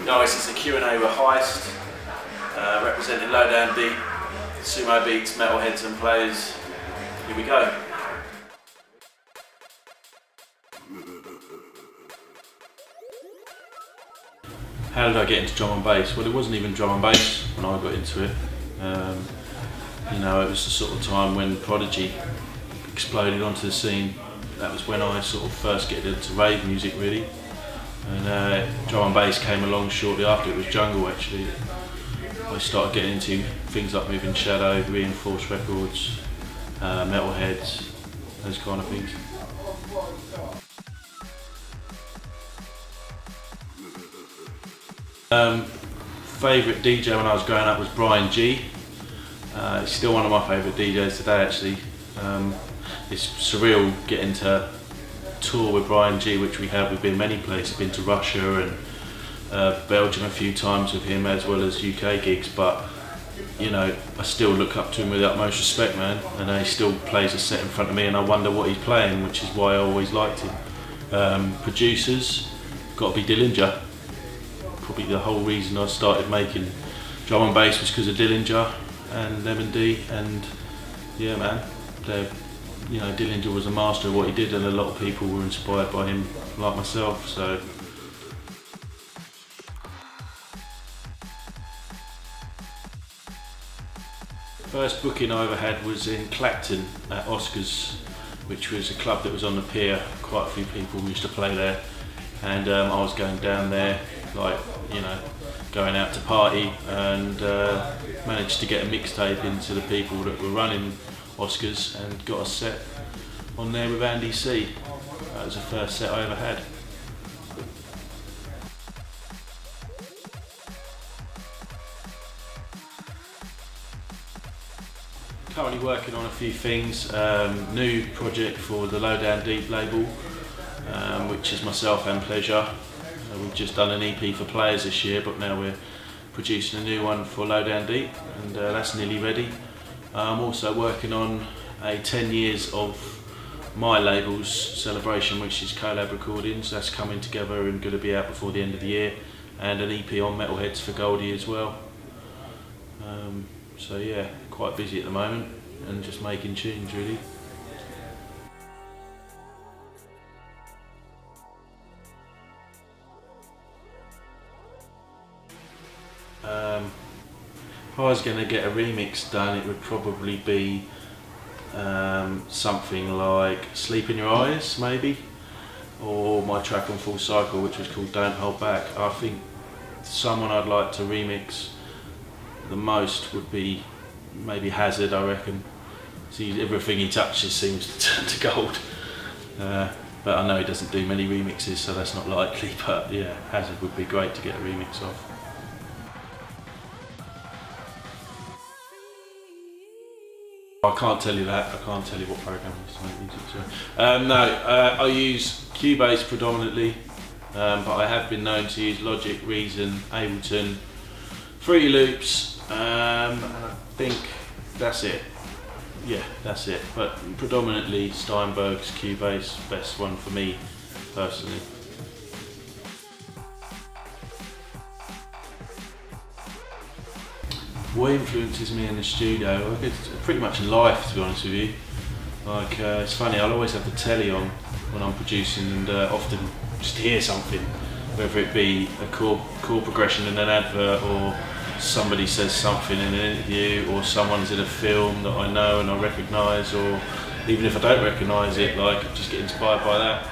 Guys, it's a Q&A with Heist, representing Low Down Deep, Sumo Beats, Metalheads and players. Here we go. How did I get into drum and bass? Well, it wasn't even drum and bass when I got into it. You know, it was the sort of time when Prodigy exploded onto the scene. That was when I sort of first get into rave music, really. And drum and bass came along shortly after. It was jungle, actually. I started getting into things like Moving Shadow, Reinforced Records, Metalheads, those kind of things. Favourite DJ when I was growing up was Brian G. He's still one of my favourite DJs today, actually. It's surreal getting to tour with Brian G, which we have. We've been many places, been to Russia and Belgium a few times with him, as well as UK gigs, but you know, I still look up to him with the utmost respect, man, and he still plays a set in front of me and I wonder what he's playing, which is why I always liked him. Producers, got to be Dillinger. Probably the whole reason I started making drum and bass was because of Dillinger and M&D, and yeah, man, you know, Dillinger was a master of what he did, and a lot of people were inspired by him, like myself. So first booking I ever had was in Clacton at Oscars, which was a club that was on the pier. Quite a few people used to play there, and I was going down there, like, you know, going out to party, and managed to get a mixtape into the people that were running Oscars and got a set on there with Andy C. That was the first set I ever had. Currently working on a few things. New project for the Low Down Deep label, which is myself and Pleasure. We've just done an EP for Players this year, but now we're producing a new one for Low Down Deep, and that's nearly ready. I'm also working on a 10 years of my label's celebration, which is Collab Recordings. That's coming together and going to be out before the end of the year, and an EP on Metalheads for Goldie as well. So yeah, quite busy at the moment and just making tunes, really. If I was going to get a remix done, it would probably be something like Sleep in Your Eyes, maybe, or my track on Full Cycle, which was called Don't Hold Back. I think someone I'd like to remix the most would be maybe Hazard, I reckon. See, everything he touches seems to turn to gold. But I know he doesn't do many remixes, so that's not likely, but yeah, Hazard would be great to get a remix of. I can't tell you that. I can't tell you what program to make music to. No, I use Cubase predominantly, but I have been known to use Logic, Reason, Ableton, Fruity Loops, and I think that's it. Yeah, that's it. But predominantly Steinberg's Cubase, best one for me personally. What influences me in the studio? It's pretty much life, to be honest with you. Like, it's funny, I'll always have the telly on when I'm producing, and often just hear something, whether it be a chord progression in an advert, or somebody says something in an interview, or someone's in a film that I know and I recognise, or even if I don't recognise it, like, I just get inspired by that.